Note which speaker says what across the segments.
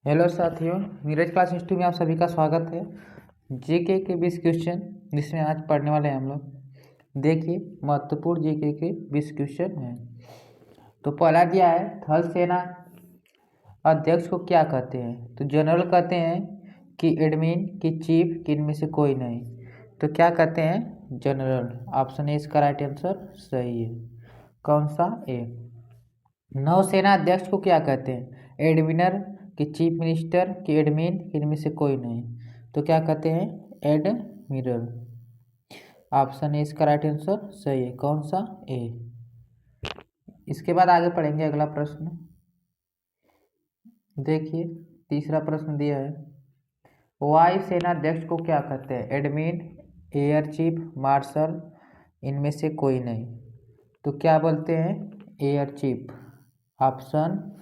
Speaker 1: Hello साथियों, Neeraj class institute में आप सभी का स्वागत है। जीके के 20 क्वेश्चन जिसमें आज पढ़ने वाले हैं हम लोग। देखिए, महत्वपूर्ण जीके के 20 क्वेश्चन हैं। तो पहला दिया है, थल सेना अध्यक्ष को क्या कहते हैं? तो जनरल कहते हैं, कि एडमिन, कि चीफ, कि इनमें से कोई नहीं। तो क्या कहते हैं? जनरल। ऑप्शन ए इसका राइट आंसर सही है। कौन सा? ए। नौसेना अध्यक्ष को क्या कहते हैं? एडमिनर, कि चीफ मिनिस्टर, कि एडमिन, कि इनमें से कोई नहीं। तो क्या कहते हैं? एडमिरल। ऑप्शन ए इसका राइट आंसर सही है। कौन सा? ए। इसके बाद आगे पढ़ेंगे अगला प्रश्न। देखिए, तीसरा प्रश्न दिया है, वायु सेना अध्यक्ष को क्या कहते हैं? एडमिन, एयर चीफ, मार्शल, इनमें से कोई नहीं। तो क्या बोलते हैं? Air chief. ऑप्शन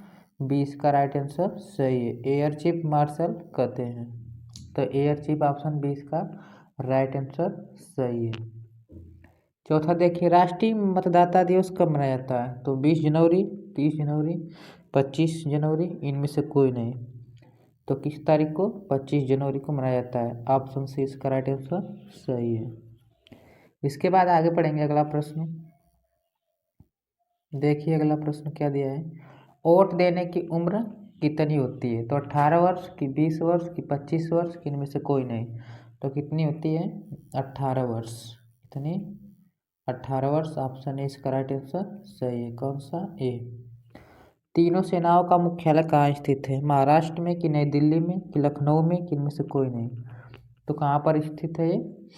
Speaker 1: बी इसका राइट आंसर सही है। एयर चीफ मार्शल कहते हैं। तो एयर चीफ ऑप्शन बी इसका राइट आंसर सही है। चौथा देखिए, राष्ट्रीय मतदाता दिवस कब मनाया जाता है? तो 20 जनवरी, 30 जनवरी, 25 जनवरी, इनमें से कोई नहीं। तो किस तारीख को? 25 जनवरी को मनाया जाता है। ऑप्शन सी इसका राइट आंसर सही है। इसके बाद आगे पढ़ेंगे अगला प्रश्न। देखिए अगला प्रश्न क्या दिया है, वोट देने की उम्र कितनी होती है? तो 18 वर्ष, कि 20 वर्ष, कि 25 वर्ष, कि इनमें से कोई नहीं। तो कितनी होती है? 18 वर्ष। कितनी? 18 वर्ष। ऑप्शन ए इसका राइट आंसर सही है। कौन सा? ए। तीनों सेनाओं का मुख्यालय कहाँ स्थित है? महाराष्ट्र में, कि नई दिल्ली में, कि लखनऊ में, कि इनमें से कोई नहीं। तो कहाँ पर स्थित है ये?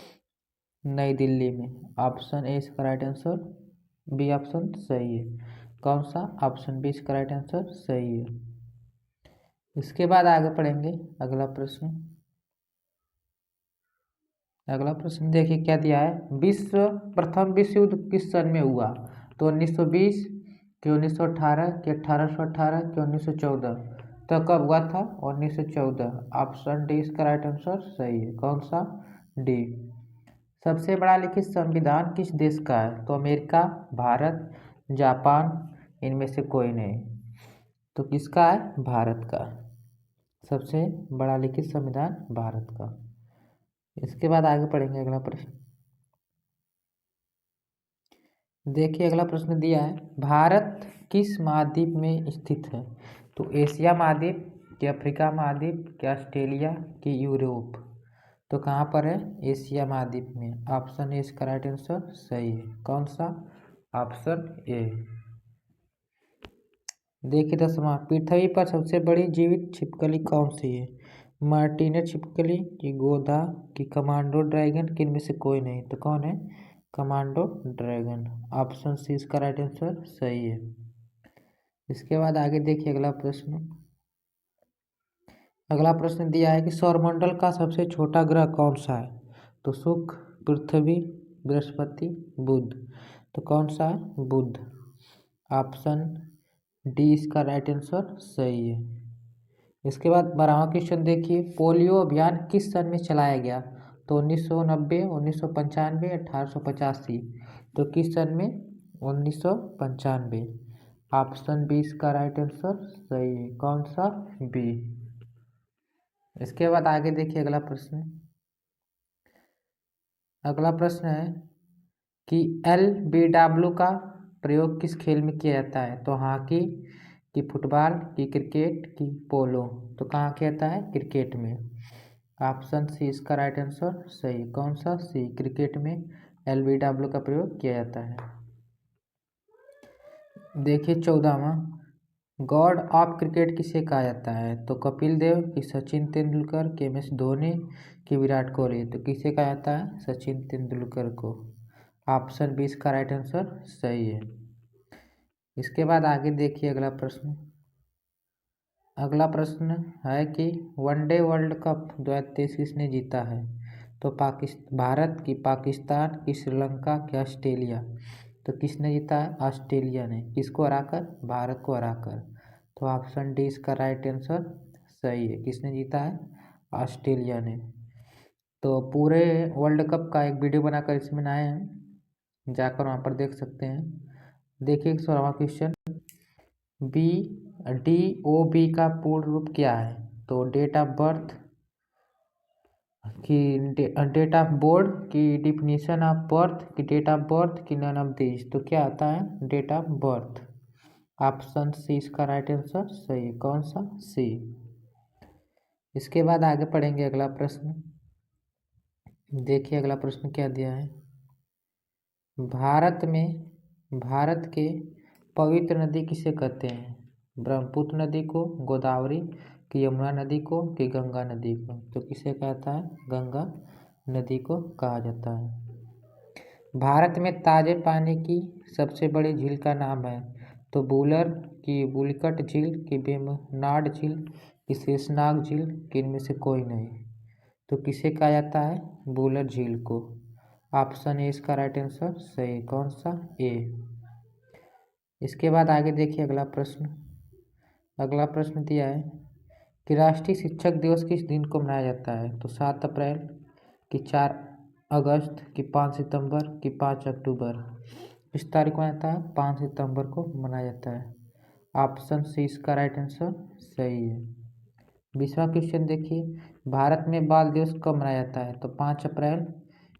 Speaker 1: नई दिल्ली में। ऑप्शन ए इसका राइट आंसर बी ऑप्शन सही है। कौन सा? ऑप्शन बी इसका राइट आंसर सही है। इसके बाद आगे पढ़ेंगे अगला प्रश्न। अगला प्रश्न देखिए क्या दिया है, प्रथम विश्व युद्ध किस सन में हुआ? तो 1920, कि 1918, कि 1818, कि 1914। तो कब हुआ था? 1914। ऑप्शन डी इसका राइट आंसर सही है। कौन सा? डी। सबसे बड़ा लिखित संविधान किस देश का है? तो अमेरिका, भारत, जापान, इनमें से कोई नहीं। तो किसका है? भारत का। सबसे बड़ा लिखित संविधान भारत का। इसके बाद आगे पढ़ेंगे अगला प्रश्न। देखिए अगला प्रश्न दिया है, भारत किस महाद्वीप में स्थित है? तो एशिया महाद्वीप, कि अफ्रीका महाद्वीप, कि ऑस्ट्रेलिया, कि यूरोप। तो कहाँ पर है? एशिया महाद्वीप में। ऑप्शन ए इसका राइट आंसर सही है। कौन सा? Option A. देखिए 10वां, पृथ्वी पर सबसे बड़ी जीवित छिपकली कौन सी है? मार्टिनेट छिपकली, कि गोधा, कि कमांडो ड्रैगन, कि इनमें से कोई नहीं। तो कौन है? Commando dragon. ऑप्शन सी इसका राइट आंसर सही है। इसके बाद आगे देखिए अगला प्रश्न। अगला प्रश्न दिया है कि सौरमंडल का सबसे छोटा ग्रह कौन सा है? तो शुक्र, पृथ्वी, बृहस्पति, बुध। तो कौन सा है? बुध। ऑप्शन डी इसका राइट आंसर सही है। इसके बाद 12वां क्वेश्चन देखिए, पोलियो अभियान किस सन में चलाया गया? तो 1990, 1995, 1885। तो किस सन में? 1995। ऑप्शन बी इसका राइट आंसर सही है। कौन सा? बी। इसके बाद आगे देखिए अगला प्रश्न। अगला प्रश्न है कि LBW का प्रयोग किस खेल में किया जाता है? तो हॉकी, कि फुटबॉल, कि क्रिकेट, कि पोलो। तो कहाँ किया जाता है? क्रिकेट में। ऑप्शन सी इसका राइट आंसर सही। कौन सा? सी, क्रिकेट में LBW का प्रयोग किया जाता है। देखिए 14वां, गॉड ऑफ क्रिकेट किसे कहा जाता है? तो कपिल देव, कि सचिन तेंदुलकर, कि MS धोनी, कि विराट कोहली। तो किसे कहा जाता है? सचिन तेंदुलकर को। ऑप्शन बी इसका राइट आंसर सही है। इसके बाद आगे देखिए अगला प्रश्न। अगला प्रश्न है कि वनडे वर्ल्ड कप 2023 किसने जीता है? तो भारत, कि पाकिस्तान, कि श्रीलंका, कि ऑस्ट्रेलिया। तो किसने जीता है? ऑस्ट्रेलिया ने। किसको हराकर? भारत को हराकर। तो ऑप्शन डी इसका राइट आंसर सही है। किसने जीता है? ऑस्ट्रेलिया ने। तो पूरे वर्ल्ड कप का एक वीडियो बनाकर इसमें आए हैं, जाकर वहाँ पर देख सकते हैं। देखिए 16वां क्वेश्चन, BDOB का पूर्ण रूप क्या है? तो डेट ऑफ बर्थ की डेट ऑफ बोर्ड की डिफिनीशन ऑफ बर्थ की डेट ऑफ बर्थ की नन ऑफ दिस, तो क्या आता है date of birth. Option C इसका राइट आंसर सही। कौन सा? सी। इसके बाद आगे पढ़ेंगे अगला प्रश्न। देखिए अगला प्रश्न क्या दिया है। भारत के पवित्र नदी किसे कहते हैं? ब्रह्मपुत्र नदी को, गोदावरी कि यमुना नदी को कि गंगा नदी को? तो किसे कहता है? गंगा नदी को कहा जाता है। भारत में ताजे पानी की सबसे बड़ी झील का नाम है? तो वुलर की बुलकट झील कि वेम्बनाड झील कि शेषनाग झील कि इनमें से कोई नहीं? तो किसे कहा जाता है? वुलर झील को। ऑप्शन ए इसका राइट आंसर सही। कौन सा? ए। इसके बाद आगे देखिए अगला प्रश्न। अगला प्रश्न दिया है कि राष्ट्रीय शिक्षक दिवस किस दिन को मनाया जाता है? तो 7 अप्रैल कि 4 अगस्त कि 5 सितंबर कि 5 अक्टूबर? किस तारीख को मनाया जाता है? 5 सितंबर को मनाया जाता है। ऑप्शन सी इसका राइट आंसर सही है। 20वां क्वेश्चन देखिए। भारत में बाल दिवस कब मनाया जाता है? तो 5 अप्रैल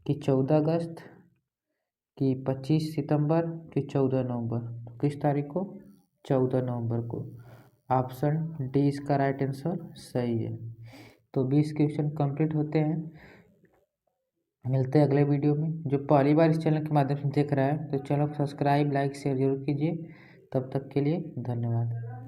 Speaker 1: कि 14 अगस्त कि 25 सितंबर कि 14 नवंबर? तो किस तारीख को? 14 नवंबर को। ऑप्शन डी इसका राइट आंसर सही है। तो 20 क्वेश्चन कंप्लीट होते हैं। मिलते हैं अगले वीडियो में। जो पहली बार इस चैनल के माध्यम से देख रहा है तो चैनल को सब्सक्राइब लाइक शेयर जरूर कीजिए। तब तक के लिए धन्यवाद।